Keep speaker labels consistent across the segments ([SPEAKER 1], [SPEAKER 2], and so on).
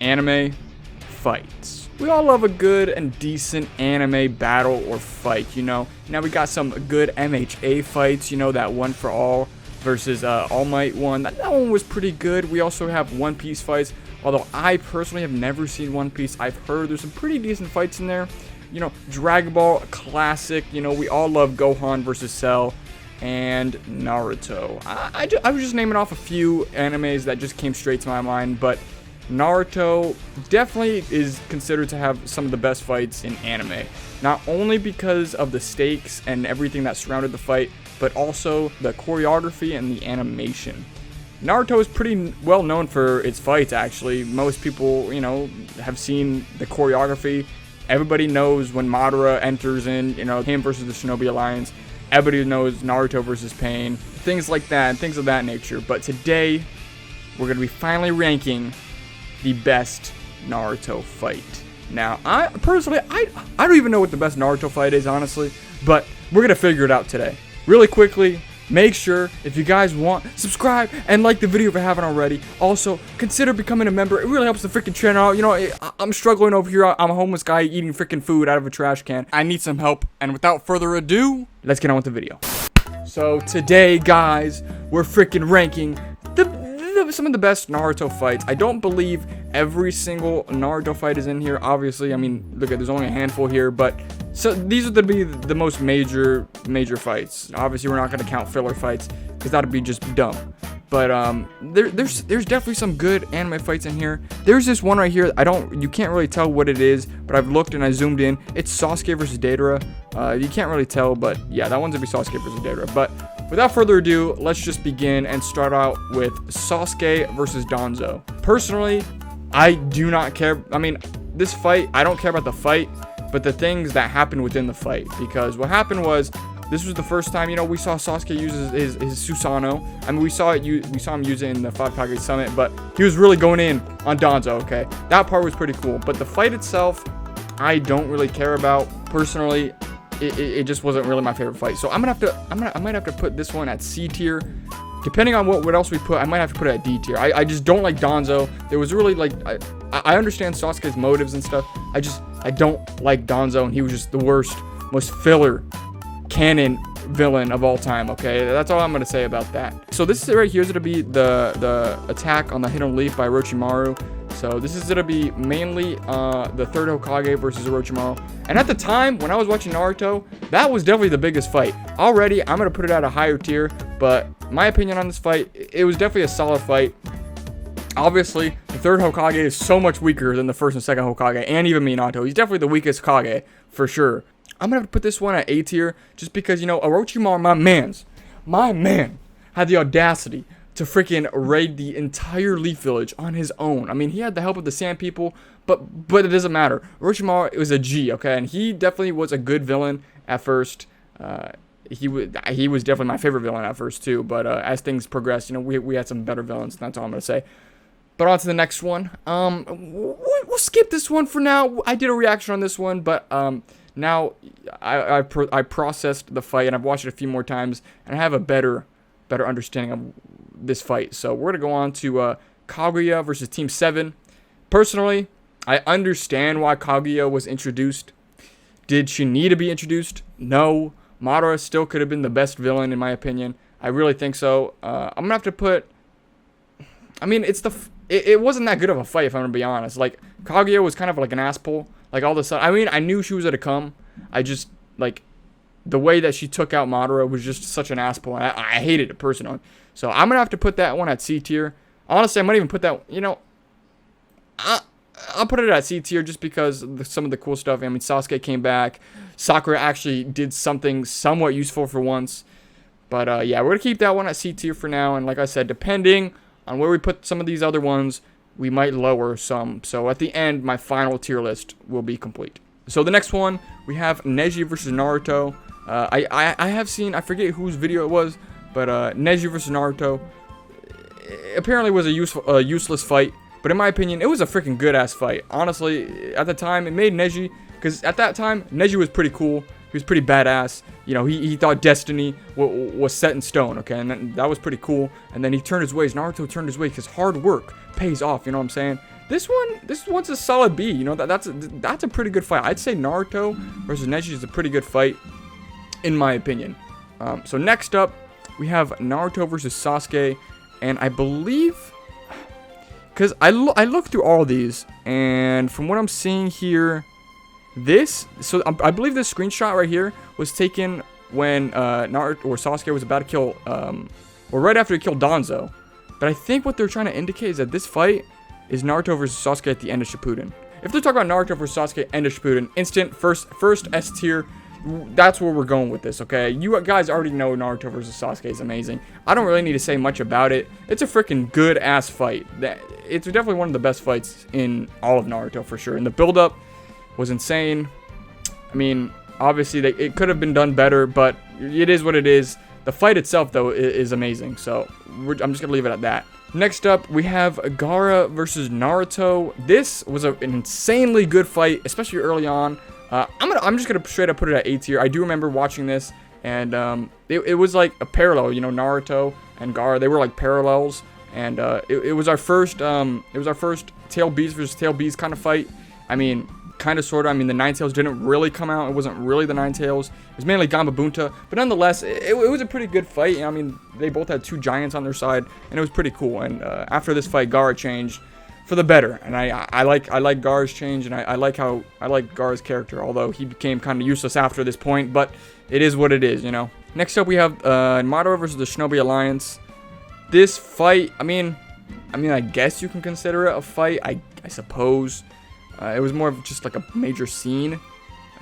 [SPEAKER 1] anime fights. We all love a good and decent anime battle or fight, you know. Now we got some good MHA fights, you know, that One for All versus All Might one. That one was pretty good. We also have One Piece fights, although I personally have never seen One Piece. I've heard there's some pretty decent fights in there. You know, Dragon Ball classic, you know, we all love Gohan versus Cell, and Naruto. I was just naming off a few animes that just came straight to my mind, but Naruto definitely is considered to have some of the best fights in anime. Not only because of the stakes and everything that surrounded the fight, but also the choreography and the animation. Naruto is pretty well known for its fights, actually. Most people, you know, have seen the choreography. Everybody knows when Madara enters in, you know, him versus the Shinobi Alliance. Everybody knows Naruto versus Pain. Things like that, and things of that nature. But today, we're going to be finally ranking the best Naruto fight. Now, I personally don't even know what the best Naruto fight is, honestly. But we're going to figure it out today. Really quickly, make sure, if you guys want, subscribe and like the video if you haven't already. Also, consider becoming a member. It really helps the freaking channel out. You know, I'm struggling over here. I'm a homeless guy eating freaking food out of a trash can. I need some help. And without further ado, let's get on with the video. So today, guys, we're freaking ranking some of the best Naruto fights. I don't believe every single Naruto fight is in here, obviously. I mean, look, there's only a handful here, but so these are going to be the most major fights. Obviously, we're not going to count filler fights because that would be just dumb. But there's definitely some good anime fights in here. There's this one right here. You can't really tell what it is, but I've looked and I zoomed in. It's Sasuke versus Deidara. You can't really tell, but yeah, that one's gonna be Sasuke versus Deidara. But without further ado, let's just begin and start out with Sasuke versus Danzo. Personally, I do not care. I mean, this fight, I don't care about the fight, but the things that happened within the fight. Because what happened was, this was the first time, you know, we saw Sasuke use his Susanoo. I mean, we saw him use it in the 5 Kage Summit, but he was really going in on Danzo, okay? That part was pretty cool. But the fight itself, I don't really care about. Personally, it just wasn't really my favorite fight. So I might have to put this one at C tier. Depending on what else we put, I might have to put it at D tier. I just don't like Danzo. There was really, like, I understand Sasuke's motives and stuff. I don't like Danzo, and he was just the worst, most filler canon villain of all time. Okay, that's all I'm gonna say about that. So this is right here is gonna be the attack on the Hidden Leaf by Orochimaru. So this is gonna be mainly the third Hokage versus Orochimaru. And at the time when I was watching Naruto, that was definitely the biggest fight. Already, I'm gonna put it at a higher tier, but my opinion on this fight, it was definitely a solid fight. Obviously, the third Hokage is so much weaker than the first and second Hokage, and even Minato. He's definitely the weakest Hokage for sure. I'm gonna have to put this one at A tier, just because, you know, Orochimaru, my man, had the audacity to freaking raid the entire Leaf Village on his own. I mean, he had the help of the Sand People, but it doesn't matter. Orochimaru was a G, okay, and he definitely was a good villain at first. He was definitely my favorite villain at first too, but as things progressed, you know, we had some better villains. That's all I'm gonna say. But on to the next one. We'll skip this one for now. I did a reaction on this one, but now I processed the fight and I've watched it a few more times, and I have a better understanding of this fight. So we're gonna go on to Kaguya versus Team 7. Personally, I understand why Kaguya was introduced. Did she need to be introduced? No. Madara still could have been the best villain in my opinion. I really think so. I'm gonna have to put. I mean, it wasn't that good of a fight, if I'm gonna be honest. Like, Kaguya was kind of like an asshole. Like, all of a sudden, I mean, I knew she was gonna come. I just, like, the way that she took out Madara was just such an asshole. I hated it personally. So I'm gonna have to put that one at C tier. Honestly, I might even put that, you know, I'll put it at C tier just because some of the cool stuff. I mean, Sasuke came back. Sakura actually did something somewhat useful for once. But yeah, we're gonna keep that one at C tier for now. And like I said, depending on where we put some of these other ones, we might lower some. So at the end, my final tier list will be complete. So the next one, we have Neji versus Naruto. I have seen, I forget whose video it was, but Neji versus Naruto apparently was a useless fight. But in my opinion, it was a freaking good-ass fight. Honestly, at the time, it made Neji, because at that time, Neji was pretty cool. He was pretty badass. You know, he thought destiny was set in stone, okay? And that was pretty cool. And then he turned his ways. Naruto turned his way because hard work pays off, you know what I'm saying? this one's a solid B. You know, that's a pretty good fight. I'd say Naruto versus Neji is a pretty good fight, in my opinion. So next up, we have Naruto versus Sasuke, and I believe, because I looked through all these, and from what I'm seeing here, I believe this screenshot right here was taken when Naruto or Sasuke was about to kill, or right after he killed Danzo. But I think what they're trying to indicate is that this fight is Naruto versus Sasuke at the end of Shippuden. If they're talking about Naruto versus Sasuke end of Shippuden, instant first S tier. That's where we're going with this, okay? You guys already know Naruto versus Sasuke is amazing. I don't really need to say much about it. It's a freaking good-ass fight. It's definitely one of the best fights in all of Naruto, for sure. And the build-up was insane. I mean, obviously, it could have been done better, but it is what it is. The fight itself, though, is amazing. So, I'm just going to leave it at that. Next up, we have Gaara versus Naruto. This was an insanely good fight, especially early on. I'm just gonna straight up put it at A tier. I do remember watching this, and it was like a parallel. You know, Naruto and Gaara, they were like parallels, and it was our first tail beast versus tail beast kind of fight. I mean, kind of sort of. I mean, the Nine Tails didn't really come out. It wasn't really the Nine Tails. It was mainly Gambabunta, but nonetheless, it was a pretty good fight. I mean, they both had two giants on their side, and it was pretty cool. And after this fight, Gaara changed for the better, and I like Gaara's change, and I like Gaara's character, although he became kind of useless after this point, but it is what it is, you know. Next up, we have Madara versus the Shinobi Alliance. This fight, I mean, I guess you can consider it a fight, I suppose. It was more of just like a major scene,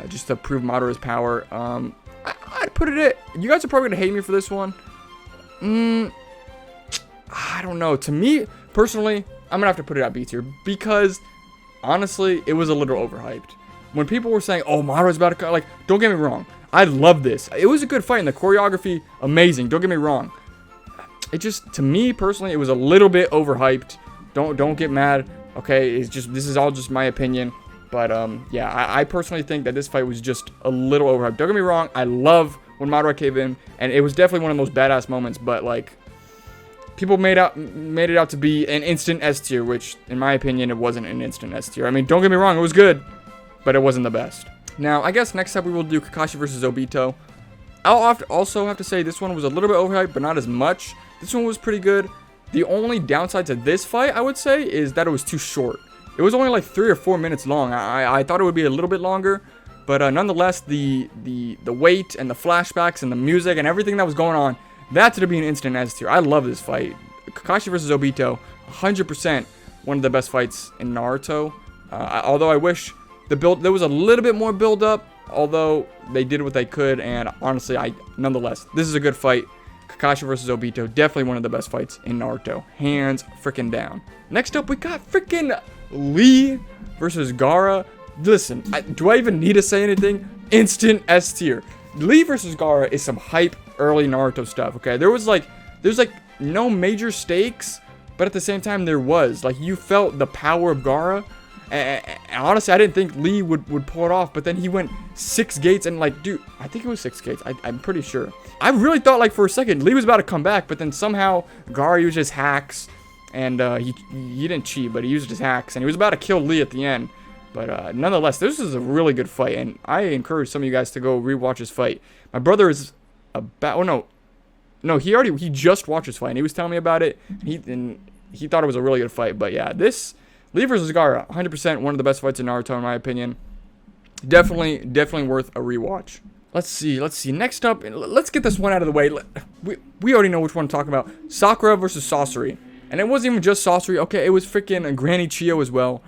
[SPEAKER 1] just to prove Madara's power. I'd put it at, you guys are probably gonna hate me for this one. I don't know. To me, personally, I'm gonna have to put it at B tier because, honestly, it was a little overhyped. When people were saying, "Oh, Madara's about to cut," like, don't get me wrong, I love this. It was a good fight, and the choreography, amazing. Don't get me wrong. It just, to me personally, it was a little bit overhyped. Don't get mad. Okay, it's just, this is all just my opinion. But yeah, I personally think that this fight was just a little overhyped. Don't get me wrong, I love when Madara came in, and it was definitely one of the most badass moments. But like, people made it out to be an instant S tier, which, in my opinion, it wasn't an instant S tier. I mean, don't get me wrong, it was good, but it wasn't the best. Now, I guess next up we will do Kakashi versus Obito. I'll also have to say this one was a little bit overhyped, but not as much. This one was pretty good. The only downside to this fight, I would say, is that it was too short. It was only like 3 or 4 minutes long. I thought it would be a little bit longer, but nonetheless, the weight and the flashbacks and the music and everything that was going on, that's to be an instant S tier. I love this fight. Kakashi versus Obito, 100% one of the best fights in Naruto. Although I wish there was a little bit more build up, although they did what they could, and honestly, nonetheless, this is a good fight. Kakashi versus Obito, definitely one of the best fights in Naruto, hands freaking down. Next up, we got freaking Lee versus Gaara. Listen, do I even need to say anything? Instant S tier. Lee versus Gaara is some hype early Naruto stuff, okay? There's like no major stakes, but at the same time there was. Like, you felt the power of Gaara. And honestly, I didn't think Lee would pull it off, but then he went 6 gates and like, dude, I think it was 6 gates. I'm pretty sure. I really thought like for a second Lee was about to come back, but then somehow Gaara used his hacks, and he didn't cheat, but he used his hacks, and he was about to kill Lee at the end. But nonetheless, this is a really good fight, and I encourage some of you guys to go rewatch this fight. My brother is he just watched this fight, and he was telling me about it. He thought it was a really good fight. But yeah, this Lee vs. Gaara, 100% one of the best fights in Naruto, in my opinion. Definitely worth a rewatch. Let's see. Next up, let's get this one out of the way. We already know which one I'm talking about. Sakura versus Sasori. And it wasn't even just Sasori. Okay, it was freaking Granny Chiyo as well.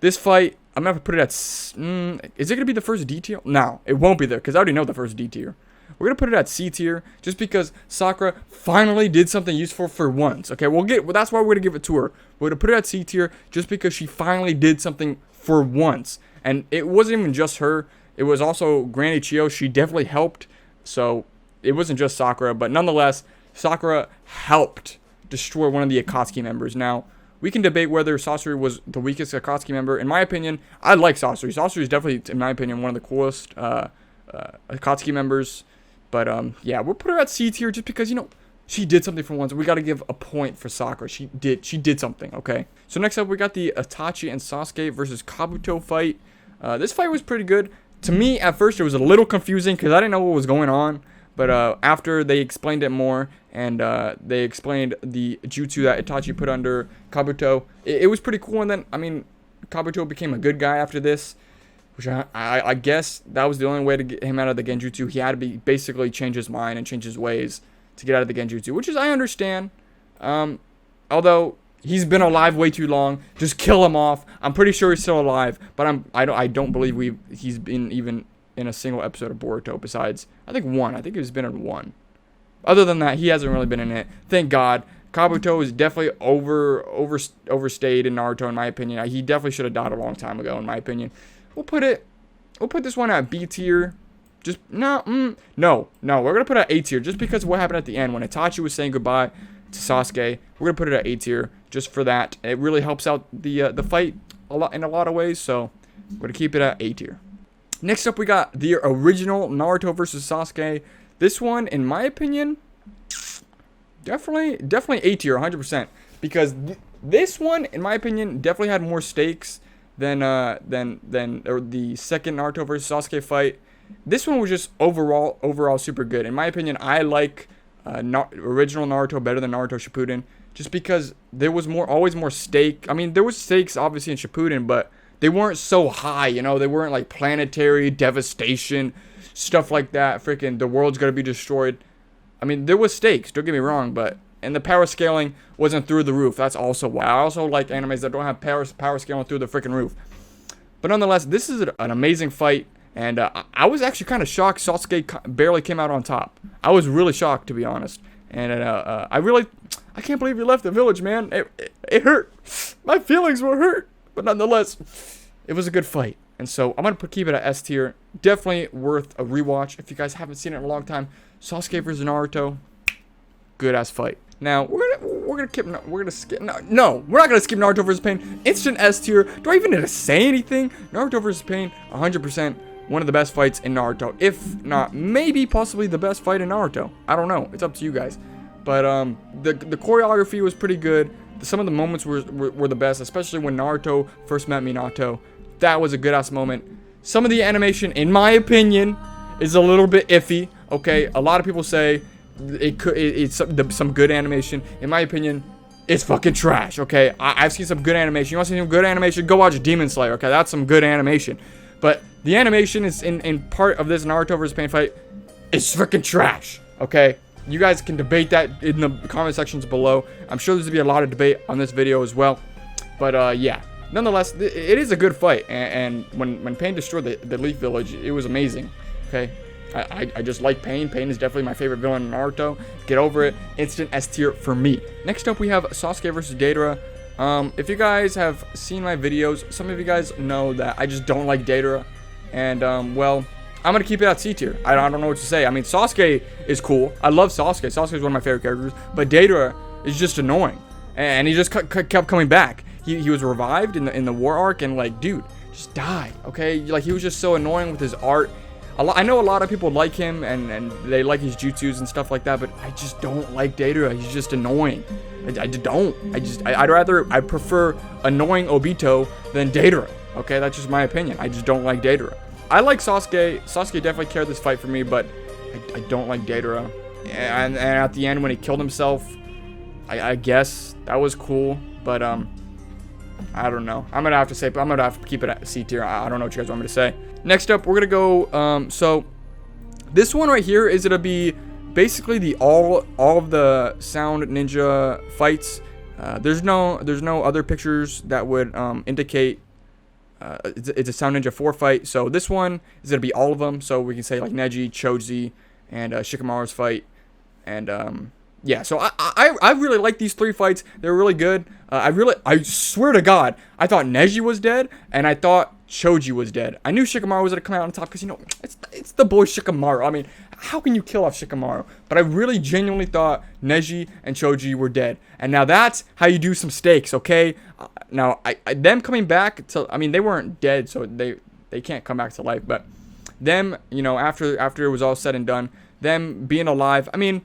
[SPEAKER 1] This fight, I'm going to put it at... is it going to be the first D tier? No, it won't be there, because I already know the first D tier. We're going to put it at C tier, just because Sakura finally did something useful for once. Okay, that's why we're going to give it to her. We're going to put it at C tier, just because she finally did something for once. And it wasn't even just her. It was also Granny Chiyo. She definitely helped. So, it wasn't just Sakura. But nonetheless, Sakura helped destroy one of the Akatsuki members. Now, we can debate whether Sasori was the weakest Akatsuki member. In my opinion, I like Sasori. Sasori is definitely, in my opinion, one of the coolest Akatsuki members. But, yeah, we'll put her at C tier just because, you know, She did something for once. We got to give a point for Sakura. She did something, okay? So next up, we got the Itachi and Sasuke versus Kabuto fight. This fight was pretty good. To me, at first, it was a little confusing because I didn't know what was going on. But after they explained it more, and they explained the jutsu that Itachi put under Kabuto, it was pretty cool. And then, I mean, Kabuto became a good guy after this, which I guess that was the only way to get him out of the genjutsu. He had to basically change his mind and change his ways to get out of the genjutsu, which is, I understand. Although he's been alive way too long, just kill him off. I'm pretty sure he's still alive, but I don't believe he's been even in a single episode of Boruto besides, I think one. I think he's been in one. Other than that, he hasn't really been in it. Thank God. Kabuto is definitely overstayed in Naruto, in my opinion. He definitely should have died a long time ago, in my opinion. We'll put this one at B tier. Just no, we're gonna put it at A tier just because of what happened at the end when Itachi was saying goodbye to Sasuke. We're gonna put it at A tier just for that. It really helps out the fight in a lot of ways, so we're gonna keep it at A tier. Next up, we got the original Naruto versus Sasuke. This one, in my opinion, definitely A tier, 100%. Because this one, in my opinion, definitely had more stakes than the second Naruto versus Sasuke fight. This one was just overall super good. In my opinion, I like original Naruto better than Naruto Shippuden, just because there was always more stake. I mean, there was stakes obviously in Shippuden, but they weren't so high, you know. They weren't like planetary devastation, stuff like that. Freaking the world's gonna be destroyed. I mean, there was stakes. Don't get me wrong, but and the power scaling wasn't through the roof. That's also why I also like animes that don't have power scaling through the freaking roof. But nonetheless, this is an amazing fight, and I was actually kind of shocked Sasuke barely came out on top. I was really shocked, to be honest. And I can't believe he left the village, man. It hurt. My feelings were hurt. But nonetheless, it was a good fight. And so I'm going to keep it at S tier. Definitely worth a rewatch. If you guys haven't seen it in a long time, Sasuke vs Naruto, good ass fight. Now we're gonna skip. No, we're not gonna skip Naruto vs Pain. Instant S tier. Do I even need to say anything? Naruto vs Pain, 100% one of the best fights in Naruto. If not, maybe possibly the best fight in Naruto. I don't know. It's up to you guys. But the choreography was pretty good. Some of the moments were the best, especially when Naruto first met Minato. That was a good ass moment. Some of the animation, in my opinion, is a little bit iffy. Okay, a lot of people say it's some good animation. In my opinion, it's fucking trash. Okay, I've seen some good animation. You want to see some good animation? Go watch Demon Slayer. Okay, that's some good animation. But the animation is in part of this Naruto vs Pain fight. It's freaking trash. Okay. You guys can debate that in the comment sections below. I'm sure there's going to be a lot of debate on this video as well. But, yeah. Nonetheless, it is a good fight. And when Pain destroyed the Leaf Village, it was amazing. Okay? I just like Pain. Pain is definitely my favorite villain in Naruto. Get over it. Instant S tier for me. Next up, we have Sasuke versus Deidara. If you guys have seen my videos, some of you guys know that I just don't like Deidara. And, well, I'm going to keep it at C tier. I don't know what to say. I mean, Sasuke is cool. I love Sasuke. Sasuke is one of my favorite characters. But Deidara is just annoying. And he just kept coming back. He was revived in the war arc. And, like, dude, just die, okay? Like, he was just so annoying with his art. I know a lot of people like him. And they like his jutsus and stuff like that. But I just don't like Deidara. He's just annoying. I don't. I prefer annoying Obito than Deidara. Okay? That's just my opinion. I just don't like Deidara. I like Sasuke. Sasuke definitely carried this fight for me, but I don't like Deidara. And at the end, when he killed himself, I guess that was cool, but I don't know. I'm gonna have to keep it at C tier. I don't know what you guys want me to say. Next up, we're gonna go. So this one right here is gonna be basically the all of the Sound Ninja fights. There's no other pictures that would indicate. It's a Sound Ninja 4 fight, so this one is going to be all of them, so we can say like Neji, Choji, and Shikamaru's fight, and yeah, so I really like these 3 fights. They're really good. I swear to God, I thought Neji was dead, and I thought Choji was dead. I knew Shikamaru was going to come out on top, because, you know, it's the boy Shikamaru. I mean, how can you kill off Shikamaru? But I really genuinely thought Neji and Choji were dead. And now that's how you do some stakes, okay? Now, them coming back to, I mean, they weren't dead, so they can't come back to life. But them, you know, after it was all said and done, them being alive, I mean,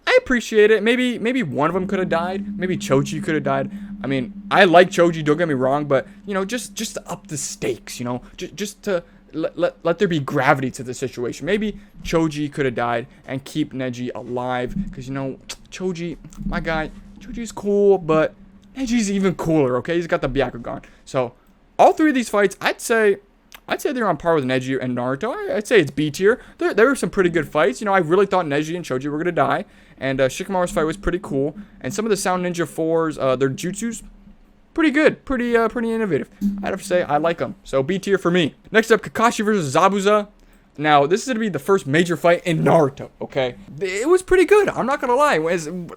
[SPEAKER 1] I appreciate it. Maybe one of them could have died. Maybe Choji could have died. I mean, I like Choji, don't get me wrong, but, you know, just to up the stakes, you know, just to let there be gravity to the situation. Maybe Choji could have died and keep Neji alive, because, you know, Choji, my guy, Choji's cool, but Neji's even cooler, okay? He's got the Byakugan. So, all three of these fights, I'd say they're on par with Neji and Naruto. I'd say it's B tier. There were some pretty good fights. You know, I really thought Neji and Choji were going to die. And Shikamaru's fight was pretty cool. And some of the Sound Ninja 4s, their jutsus, pretty good. Pretty innovative. I'd have to say I like them. So B tier for me. Next up, Kakashi versus Zabuza. Now, this is going to be the first major fight in Naruto, okay? It was pretty good. I'm not going to lie.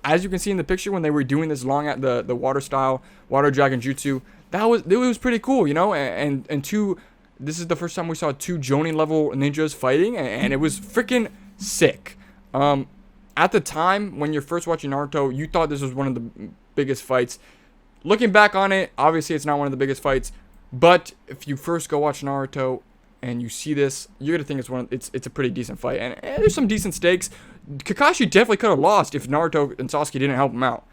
[SPEAKER 1] As you can see in the picture, when they were doing this long at the water style, water dragon jutsu, it was pretty cool, you know? And this is the first time we saw 2 Jonin level ninjas fighting, and it was freaking sick. At the time, when you're first watching Naruto, you thought this was one of the biggest fights. Looking back on it, obviously it's not one of the biggest fights, but if you first go watch Naruto and you see this, you're gonna think it's a pretty decent fight, and there's some decent stakes. Kakashi definitely could have lost if Naruto and Sasuke didn't help him out.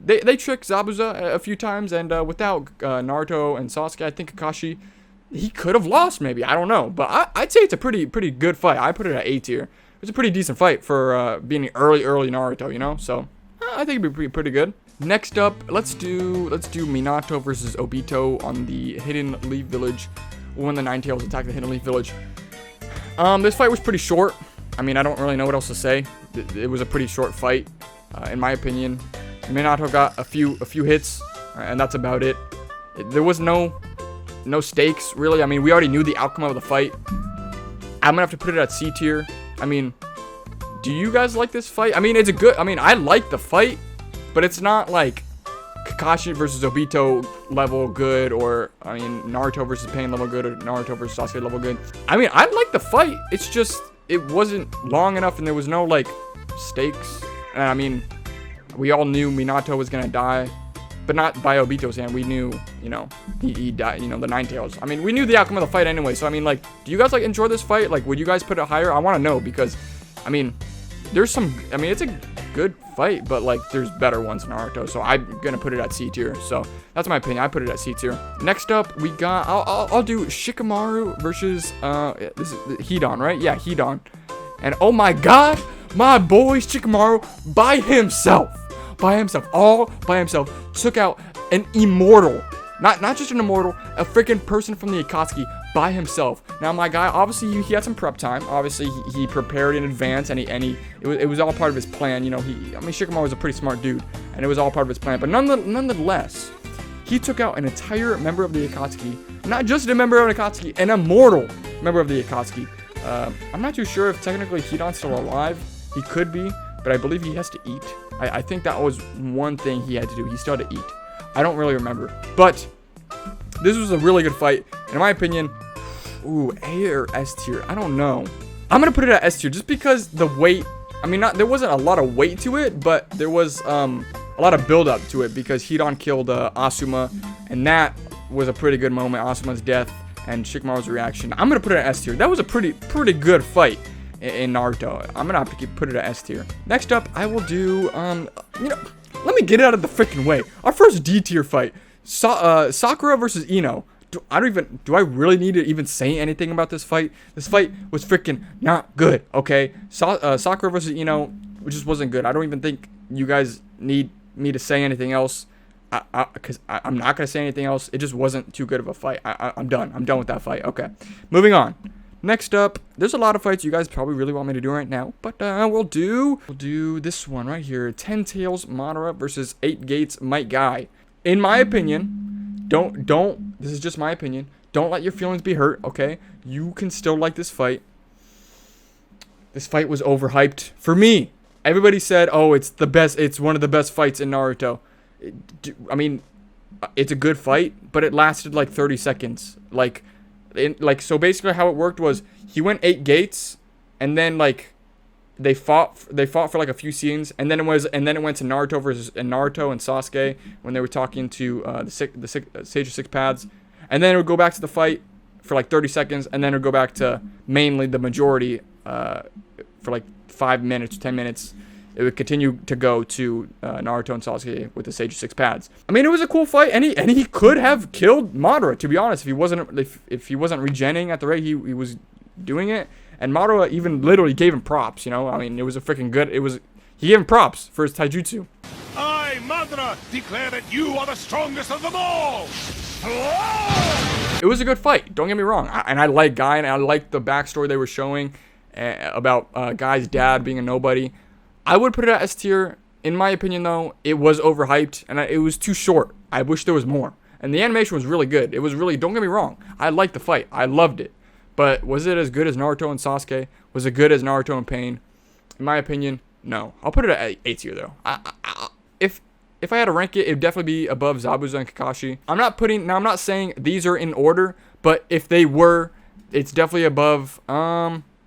[SPEAKER 1] They tricked Zabuza a few times, and without Naruto and Sasuke, I think Kakashi, he could have lost maybe. I don't know, but I'd say it's a pretty good fight. I put it at A tier. It's a pretty decent fight for being early Naruto, you know. So I think it'd be pretty good. Next up, let's do Minato versus Obito on the Hidden Leaf Village, when the Nine Tails attack the Hidden Leaf Village. This fight was pretty short. I mean, I don't really know what else to say. It was a pretty short fight, in my opinion. Minato got a few hits, and that's about it. There was no stakes really. I mean, we already knew the outcome of the fight. I'm gonna have to put it at C tier. I mean, do you guys like this fight? I mean, I like the fight, but it's not like Kakashi versus Obito level good, or, I mean, Naruto versus Pain level good, or Naruto versus Sasuke level good. I mean, I like the fight. It's just, it wasn't long enough, and there was no, like, stakes. And, I mean, we all knew Minato was gonna die, but not by Obito's hand. We knew, you know, he died, you know, the Nine Tails. I mean, we knew the outcome of the fight anyway. So, I mean, like, do you guys, like, enjoy this fight? Like, would you guys put it higher? I want to know, because, I mean, it's a good fight, but, like, there's better ones in Naruto. So, I'm going to put it at C tier. So, that's my opinion. I put it at C tier. Next up, we got, I'll do Shikamaru versus, this is Hidan, right? Yeah, Hidan. And, oh my god, my boy Shikamaru by himself. All by himself, took out an immortal, not just an immortal, a freaking person from the Akatsuki by himself. Now, my guy, obviously he had some prep time. Obviously he prepared in advance, and it was all part of his plan. You know, Shikamaru was a pretty smart dude, and it was all part of his plan. But nonetheless, he took out an entire member of the Akatsuki, not just a member of the Akatsuki, an immortal member of the Akatsuki. I'm not too sure if technically Hidan's still alive. He could be, but I believe he has to eat. I think that was one thing he had to do. He still had to eat. I don't really remember. But this was a really good fight. And in my opinion, ooh, A or S tier. I don't know. I'm going to put it at S tier just because the weight. I mean, there wasn't a lot of weight to it, but there was a lot of build up to it because Hidan killed Asuma. And that was a pretty good moment. Asuma's death and Shikamaru's reaction. I'm going to put it at S tier. That was a pretty good fight in Naruto. I'm gonna have to put it at S tier. Next up, I will do, you know, let me get it out of the freaking way. Our first D tier fight, Sakura versus Ino. Do I really need to even say anything about this fight? This fight was freaking not good, okay? Sakura versus Ino, which just wasn't good. I don't even think you guys need me to say anything else, because I'm not gonna say anything else. It just wasn't too good of a fight. I'm done. I'm done with that fight. Okay, moving on. Next up, there's a lot of fights you guys probably really want me to do right now, but we'll do this one right here. 10 Tails Madara versus 8 Gates Might Guy. In my opinion, this is just my opinion. Don't let your feelings be hurt, okay? You can still like this fight. This fight was overhyped for me. Everybody said, "Oh, it's the best. It's one of the best fights in Naruto." I mean, it's a good fight, but it lasted like 30 seconds. So basically how it worked was he went 8 gates, and then like they fought for like a few scenes, and then it went to Naruto versus Naruto and Sasuke when they were talking to the Sage of Six Paths, and then it would go back to the fight for like 30 seconds, and then it would go back to mainly the majority for like 5 minutes, 10 minutes. it would continue to go to Naruto and Sasuke with the Sage of Six Paths. I mean, it was a cool fight, and he could have killed Madara, to be honest, if he wasn't regenning at the rate he was doing it. And Madara even literally gave him props, you know. I mean, it was a freaking good. He gave him props for his taijutsu.
[SPEAKER 2] I, Madara, declare that you are the strongest of them all.
[SPEAKER 1] It was a good fight. Don't get me wrong. I like Guy, and I like the backstory they were showing about Guy's dad being a nobody. I would put it at S tier. In my opinion, though, it was overhyped, and it was too short. I wish there was more. And the animation was really good. It was really, don't get me wrong, I liked the fight. I loved it. But was it as good as Naruto and Sasuke? Was it good as Naruto and Pain? In my opinion, no. I'll put it at A tier, though. If I had to rank it, it would definitely be above Zabuza and Kakashi. I'm not saying these are in order, but if they were, it's definitely above.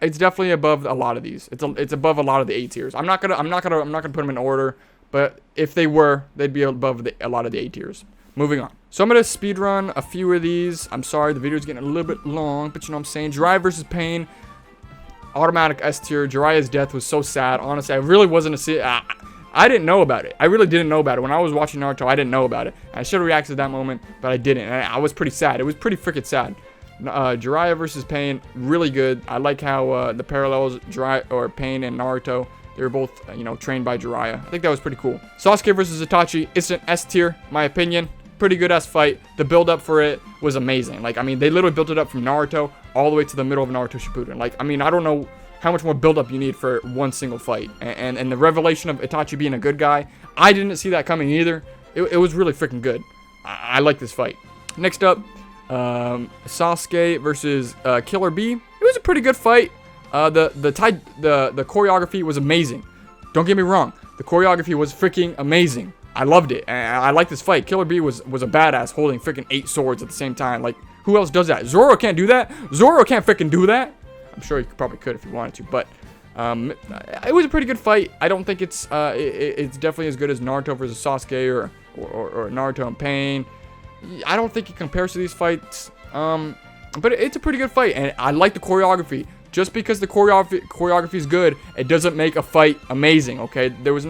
[SPEAKER 1] It's definitely above a lot of these. It's above a lot of the A tiers. I'm not gonna put them in order, but if they were, they'd be above a lot of the A tiers. Moving on. So I'm gonna speed run a few of these. I'm sorry, the video's getting a little bit long, but you know what I'm saying. Jiraiya versus Pain, automatic S tier. Jiraiya's death was so sad. Honestly, I really wasn't I didn't know about it. I really didn't know about it. When I was watching Naruto, I didn't know about it. I should have reacted to that moment, but I didn't. And I was pretty sad. It was pretty freaking sad. Jiraiya versus Pain, really good. I like how the parallels, Pain and Naruto, they were both, trained by Jiraiya. I think that was pretty cool. Sasuke versus Itachi, it's an S tier, my opinion. Pretty good ass fight. The build up for it was amazing. Like, I mean, they literally built it up from Naruto all the way to the middle of Naruto Shippuden. Like, I mean, I don't know how much more build-up you need for one single fight. And the revelation of Itachi being a good guy, I didn't see that coming either. It was really freaking good. I like this fight. Next up, Sasuke versus Killer Bee. It was a pretty good fight. The choreography was amazing. Don't get me wrong. The choreography was freaking amazing. I loved it. And I like this fight. Killer Bee was a badass holding freaking 8 swords at the same time. Like, who else does that? Zoro can't do that. Zoro can't freaking do that. I'm sure he probably could if he wanted to, but it was a pretty good fight. I don't think it's definitely as good as Naruto versus Sasuke or Naruto and Pain. I don't think it compares to these fights, but it's a pretty good fight, and I like the choreography. Just because the choreography is good, it doesn't make a fight amazing, okay? There's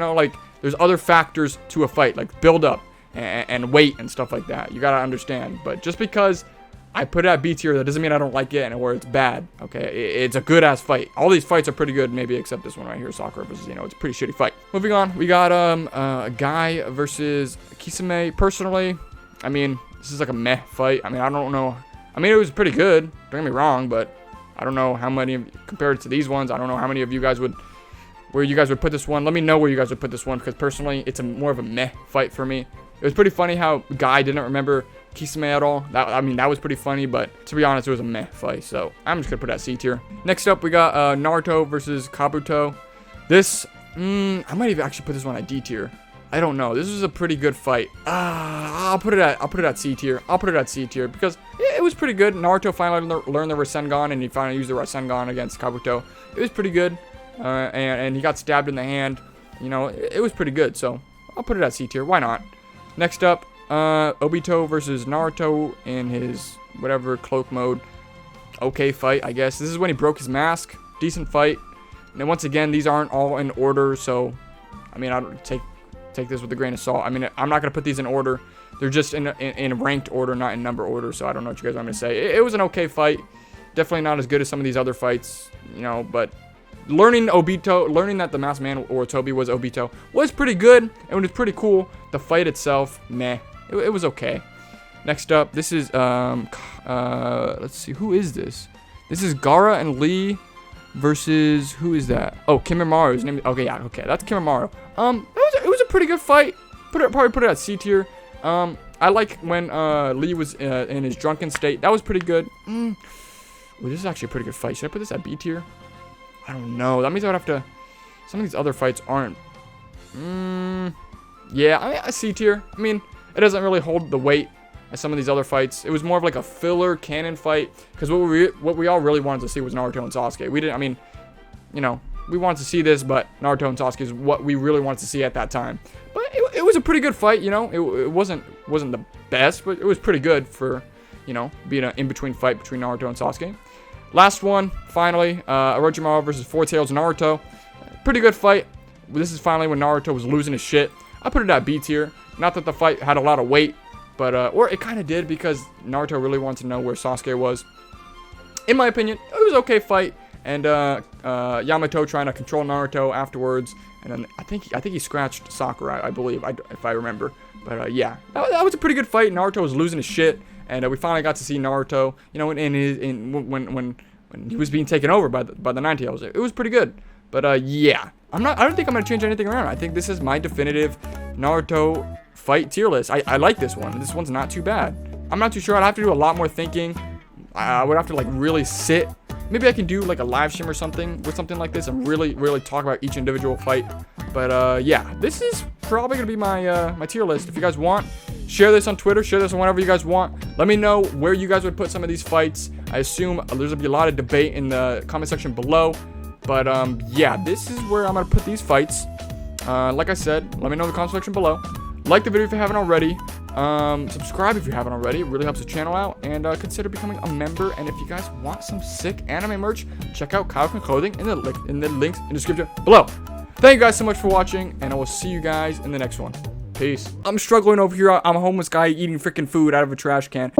[SPEAKER 1] other factors to a fight, like build up and weight and stuff like that. You gotta understand, but just because I put it at B tier, that doesn't mean I don't like it and where it's bad, okay? It's a good-ass fight. All these fights are pretty good, maybe except this one right here, Sakura versus, it's a pretty shitty fight. Moving on, we got Guy versus Kisame. Personally, I mean, this is like a meh fight. I mean, I don't know. I mean, it was pretty good, don't get me wrong, but I don't know how many, compared to these ones, I don't know how many of you guys would, where you guys would put this one. Let me know where you guys would put this one, because personally, it's more of a meh fight for me. It was pretty funny how Guy didn't remember Kisame at all. That was pretty funny, but to be honest, it was a meh fight, so I'm just gonna put that C tier. Next up, we got Naruto versus Kabuto. This, I might even actually put this one at D tier. I don't know. This was a pretty good fight. I'll put it at C tier. I'll put it at C tier because it was pretty good. Naruto finally learned the Rasengan, and he finally used the Rasengan against Kabuto. It was pretty good, and he got stabbed in the hand. It was pretty good, so I'll put it at C tier. Why not? Next up, Obito versus Naruto in his whatever cloak mode. Okay fight, I guess. This is when he broke his mask. Decent fight. And then once again, these aren't all in order, so I mean, I don't take this with a grain of salt. I mean, I'm not gonna put these in order. They're just in ranked order, not in number order. So I don't know what you guys want me to say. It was an okay fight. Definitely not as good as some of these other fights, but learning that the masked man or Toby was Obito was pretty good. It was pretty cool. The fight itself, meh. It was okay. Next up, this is let's see, who is this? This is Gaara and Lee versus, who is that? Oh, Kimimaro. His name. Okay, yeah, okay, that's Kimimaro. It was a pretty good fight. Probably put it at C tier. I like when Lee was in his drunken state. That was pretty good. Well, this is actually a pretty good fight. Should I put this at B tier? I don't know. That means I would have to. Some of these other fights aren't. Yeah, I mean, a C tier. I mean, it doesn't really hold the weight as some of these other fights. It was more of like a filler canon fight, because what we all really wanted to see was Naruto and Sasuke. We didn't. I mean, we wanted to see this, but Naruto and Sasuke is what we really wanted to see at that time. But it was a pretty good fight. It wasn't the best, but it was pretty good for being an in-between fight between Naruto and Sasuke. Last one, finally, Orochimaru versus Four Tails Naruto. Pretty good fight. this is finally when Naruto was losing his shit. I put it at B tier. Not that the fight had a lot of weight, but or it kind of did because Naruto really wanted to know where Sasuke was. In my opinion, it was an okay fight, and Yamato trying to control Naruto afterwards, and then I think he scratched Sakura, I believe, if I remember. But yeah, that was a pretty good fight. Naruto was losing his shit, and we finally got to see Naruto, you know, when he was being taken over by the Nine Tails. It was pretty good. But yeah, I don't think I'm gonna change anything around. I think this is my definitive Naruto fight tier list. I like this one. This one's not too bad. I'm not too sure. I'd have to do a lot more thinking. I would have to like really sit. Maybe I can do like a live stream or something with something like this and really talk about each individual fight. But yeah, this is probably gonna be my my tier list. If you guys want, share this on Twitter, share this on whatever you guys want. Let me know where you guys would put some of these fights. I assume there's gonna be a lot of debate in the comment section below. But yeah, this is where I'm gonna put these fights. Like I said, let me know in the comment section below. Like the video if you haven't already. Subscribe if you haven't already. It really helps the channel out. And consider becoming a member. And if you guys want some sick anime merch, check out Kabuto Clothing in the links in the description below. Thank you guys so much for watching, and I will see you guys in the next one. Peace. I'm struggling over here. I'm a homeless guy eating freaking food out of a trash can.